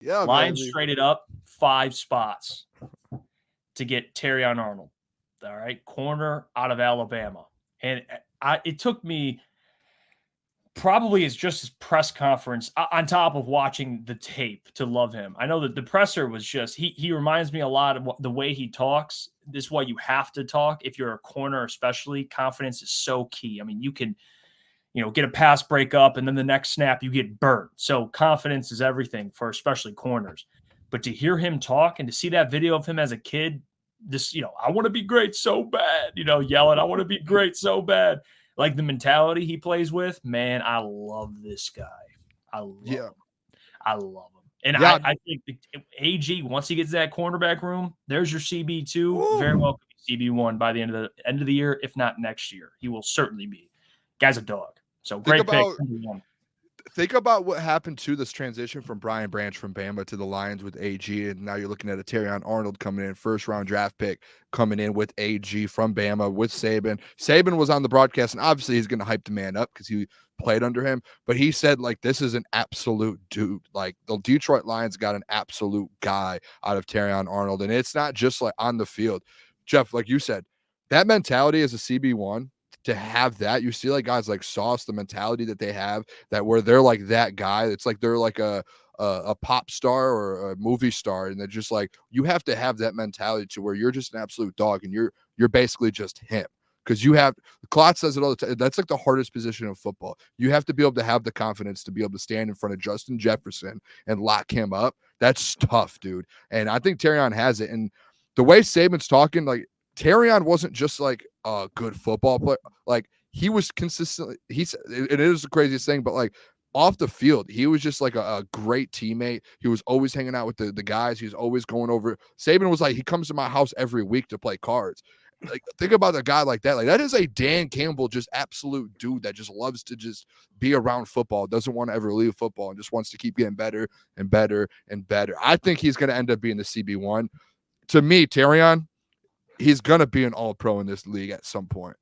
Yeah, Lions traded up 5 spots to get Terrion Arnold. All right, corner out of Alabama. And it took me probably as just his press conference on top of watching the tape to love him. I know that the presser was just, he reminds me a lot of the way he talks. This is why you have to talk. If you're a corner, especially, confidence is so key. I mean, you can, get a pass break up and then the next snap you get burnt. So confidence is everything for especially corners. But to hear him talk and to see that video of him as a kid, this, I want to be great so bad, yelling, I want to be great so bad. Like the mentality he plays with, man, I love this guy. I love him. I love him. And I think AG, once he gets that cornerback room, there's your CB2. Ooh. Very well could be CB1 by the end of the year, if not next year. He will certainly be. Guy's a dog. So great pick. Think about what happened to this transition from Brian Branch from Bama to the Lions with AG, and now you're looking at a Terrion Arnold coming in, first-round draft pick coming in with AG from Bama with Saban. Saban was on the broadcast, and obviously he's going to hype the man up because he played under him, but he said, this is an absolute dude. Like, the Detroit Lions got an absolute guy out of Terrion Arnold, and it's not just, on the field. Jeff, like you said, that mentality as a CB1, to have that, you see guys like Sauce, the mentality that they have, that where they're like that guy, it's like they're like a pop star or a movie star, and they're just you have to have that mentality to where you're just an absolute dog and you're basically just him, because you have, Klotz says it all the time, that's the hardest position in football. You have to be able to have the confidence to be able to stand in front of Justin Jefferson and lock him up. That's tough, dude. And I think Terrion has it. And the way Saban's talking, Terrion wasn't just a good football player. He was consistently, it is the craziest thing, but off the field, he was just a great teammate. He was always hanging out with the guys. He was always going over. Saban was he comes to my house every week to play cards. Think about a guy like that. That is a Dan Campbell, just absolute dude that just loves to just be around football, doesn't want to ever leave football, and just wants to keep getting better and better and better. I think he's going to end up being the CB1. To me, Terrion, he's going to be an all-pro in this league at some point.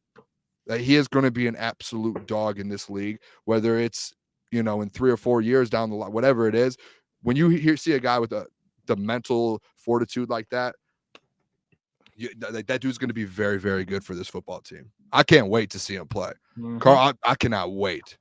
He is going to be an absolute dog in this league, whether it's, in 3 or 4 years down the line, whatever it is. When you see a guy with the mental fortitude like that, that dude's going to be very, very good for this football team. I can't wait to see him play. Mm-hmm. Carl, I cannot wait.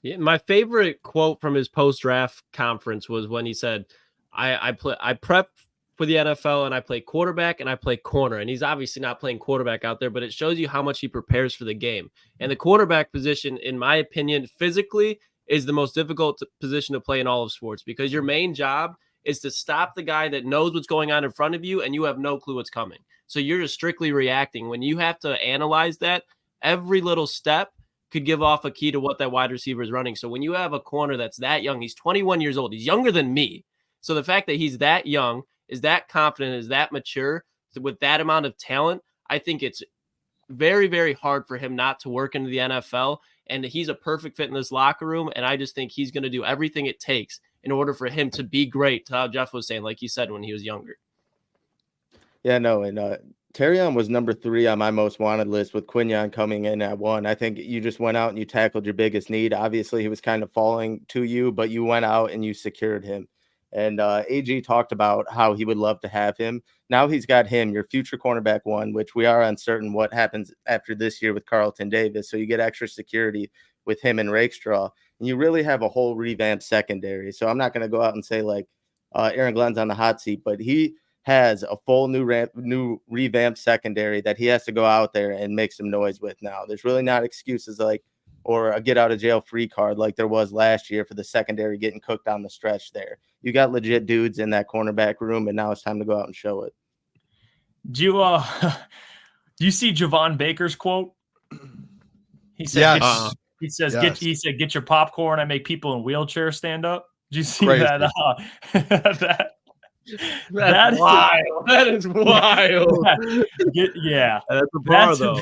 Yeah, my favorite quote from his post-draft conference was when he said, I prep for the NFL and I play quarterback and I play corner. And he's obviously not playing quarterback out there, but it shows you how much he prepares for the game. And the quarterback position, in my opinion, physically is the most difficult position to play in all of sports, because your main job is to stop the guy that knows what's going on in front of you and you have no clue what's coming. So you're just strictly reacting. When you have to analyze that, every little step could give off a key to what that wide receiver is running. So when you have a corner that's that young, he's 21 years old. He's younger than me. So the fact that he's that young, is that confident, is that mature, with that amount of talent, I think it's very, very hard for him not to work into the NFL. And he's a perfect fit in this locker room. And I just think he's going to do everything it takes in order for him to be great, to how Jeff was saying, like he said, when he was younger. Yeah, no, and Terrion was number 3 on my most wanted list, with Quinyon coming in at 1. I think you just went out and you tackled your biggest need. Obviously, he was kind of falling to you, but you went out and you secured him. And AG talked about how he would love to have him. Now he's got him, your future cornerback 1, which we are uncertain what happens after this year with Carlton Davis. So you get extra security with him and Rakestraw. And you really have a whole revamped secondary. So I'm not going to go out and say Aaron Glenn's on the hot seat, but he has a full new revamped secondary that he has to go out there and make some noise with now. There's really not excuses or a get out of jail free card like there was last year for the secondary getting cooked on the stretch there. You got legit dudes in that cornerback room, and now it's time to go out and show it. Do you see Javon Baker's quote? He said, yes. He says, yes. He said, get your popcorn. I make people in wheelchairs stand up. Did you see Crazy. that? That's wild. That is wild. Yeah. That's a bar, though.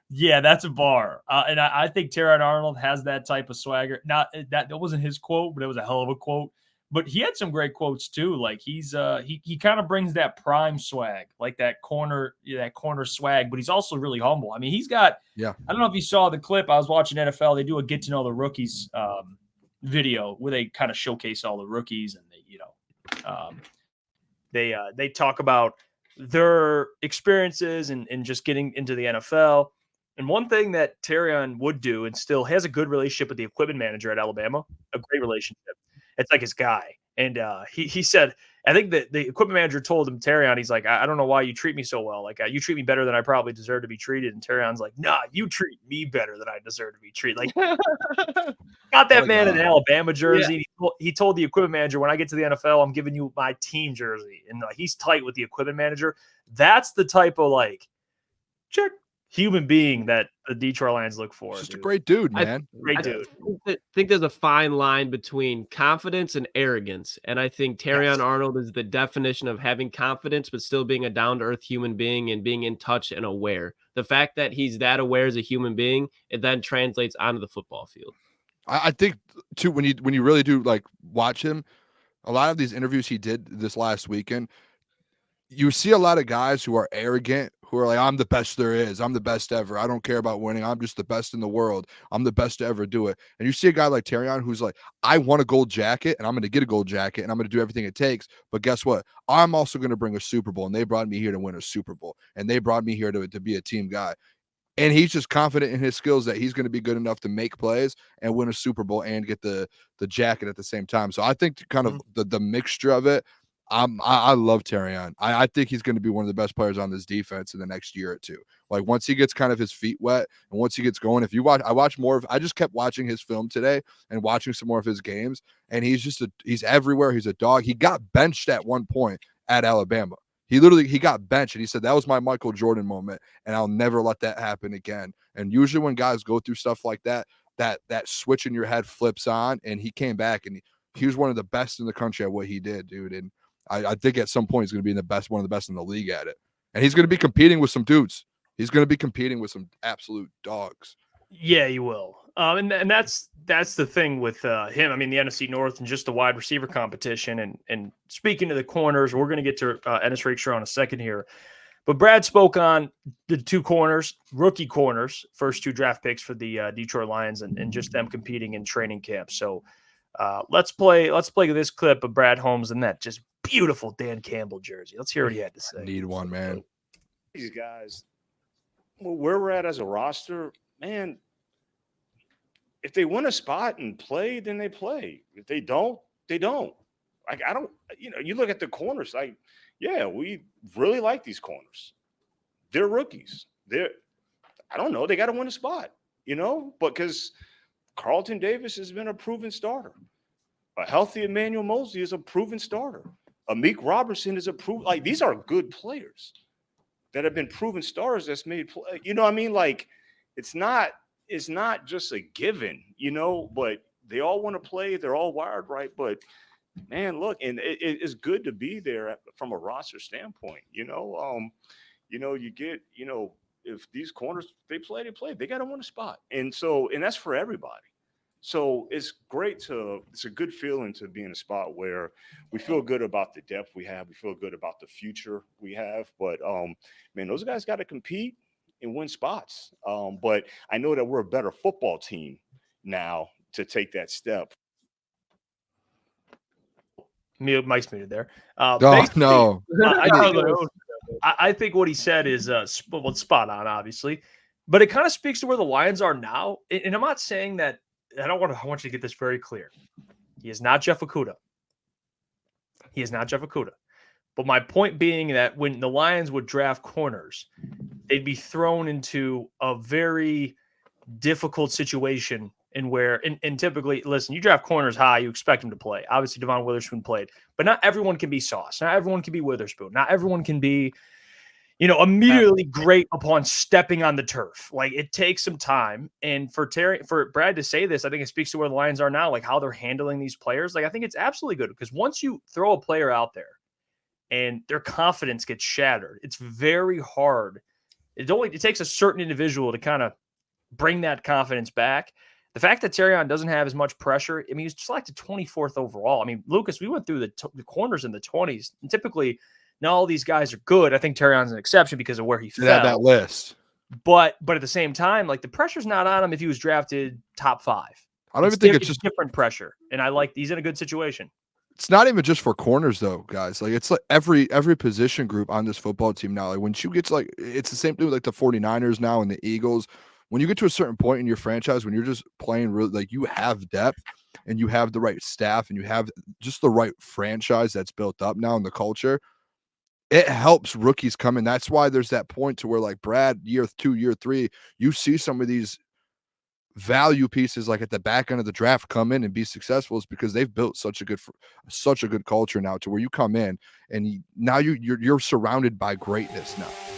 Yeah, that's a bar. And I think Terrion Arnold has that type of swagger. Not that wasn't his quote, but it was a hell of a quote. But he had some great quotes too. He's he kind of brings that prime swag, like that corner swag, but he's also really humble. I mean, he's got, I don't know if you saw the clip. I was watching NFL. They do a get to know the rookies video where they kind of showcase all the rookies, and They talk about their experiences and just getting into the NFL. And one thing that Terrion would do and still has a good relationship with the equipment manager at Alabama, a great relationship. It's like his guy. And he said, I think that the equipment manager told him, Terrion, he's like, I don't know why you treat me so well. Like, you treat me better than I probably deserve to be treated. And Terrion's like, nah, you treat me better than I deserve to be treated. Like, got that man in an Alabama jersey. Yeah. He told the equipment manager, when I get to the NFL, I'm giving you my team jersey. And he's tight with the equipment manager. That's the type of check human being that the Detroit Lions look for. Just a great dude, man. Great dude. I think there's a fine line between confidence and arrogance. And I think Terrion Arnold is the definition of having confidence, but still being a down-to-earth human being and being in touch and aware. The fact that he's that aware as a human being, it then translates onto the football field. I think too, when you really do watch him, a lot of these interviews he did this last weekend, you see a lot of guys who are arrogant, who are like, I'm the best there is. I'm the best ever. I don't care about winning. I'm just the best in the world. I'm the best to ever do it. And you see a guy like Terrion who's like, I want a gold jacket and I'm going to get a gold jacket and I'm going to do everything it takes. But guess what? I'm also going to bring a Super Bowl, and they brought me here to win a Super Bowl, and they brought me here to be a team guy. And he's just confident in his skills that he's going to be good enough to make plays and win a Super Bowl and get the jacket at the same time. So I think kind of the mixture of it, I love Terrion. I think he's going to be one of the best players on this defense in the next year or two. Like, once he gets kind of his feet wet and once he gets going, I just kept watching his film today and watching some more of his games, and he's everywhere. He's a dog. He got benched at one point at Alabama. He got benched, and he said, that was my Michael Jordan moment, and I'll never let that happen again. And usually when guys go through stuff like that switch in your head flips on, and he came back, and he was one of the best in the country at what he did, dude. And I think at some point he's going to be one of the best in the league at it. And he's going to be competing with some dudes. He's going to be competing with some absolute dogs. Yeah, he will. And that's the thing with him. I mean, the NFC North and just the wide receiver competition. And speaking to the corners, we're going to get to Ennis Rakestraw in a second here. But Brad spoke on the two corners, rookie corners, first two draft picks for the Detroit Lions, and just them competing in training camp. So let's play this clip of Brad Holmes and that just beautiful Dan Campbell jersey. Let's hear what he had to say. Need one, man. These guys, where we're at as a roster, man, if they win a spot and play, then they play. If they don't, they don't. Like, I don't, you look at the corners, like, yeah, we really like these corners. They're rookies. I don't know, they got to win a spot, because Carlton Davis has been a proven starter. A healthy Emmanuel Mosley is a proven starter. Amik Robertson is a proven, these are good players that have been proven starters that's made play. You know what I mean? Like, it's not just a given, but they all want to play. They're all wired right. But, man, look, and it's good to be there from a roster standpoint. You get, if these corners, they play. They got to win a spot. And that's for everybody. So it's a good feeling to be in a spot where we feel good about the depth we have. We feel good about the future we have. But, man, those guys got to compete and win spots. But I know that we're a better football team now to take that step. Mike's muted there. No. I think what he said is spot on, obviously. But it kind of speaks to where the Lions are now. And I'm not saying that. I want you to get this very clear. He is not Jeff Okudah. But my point being that when the Lions would draft corners, they'd be thrown into a very difficult situation and typically, listen, you draft corners high, you expect them to play. Obviously, Devon Witherspoon played. But not everyone can be Sauce. Not everyone can be Witherspoon. Not everyone can be immediately great upon stepping on the turf. Like, it takes some time. And for Brad to say this, I think it speaks to where the Lions are now, like how they're handling these players. Like, I think it's absolutely good because once you throw a player out there and their confidence gets shattered, it's very hard. It takes a certain individual to kind of bring that confidence back. The fact that Terrion doesn't have as much pressure, I mean, he's selected 24th overall. I mean, Lucas, we went through the corners in the 20s, and typically not all these guys are good. I think Terrion's an exception because of where he fell. That list. But at the same time, like, the pressure's not on him if he was drafted top 5. I don't even think it's just different pressure. And he's in a good situation. It's not even just for corners though, guys. Like it's like every position group on this football team now. Like when you get to like it's the same thing with like the 49ers now and the Eagles. When you get to a certain point in your franchise, when you're just playing really like you have depth and you have the right staff and you have just the right franchise that's built up now in the culture, it helps rookies come in. That's why there's that point to where like Brad, year 2, year 3, you see some of these value pieces like at the back end of the draft come in and be successful is because they've built such a good culture now to where you come in and now you're surrounded by greatness now.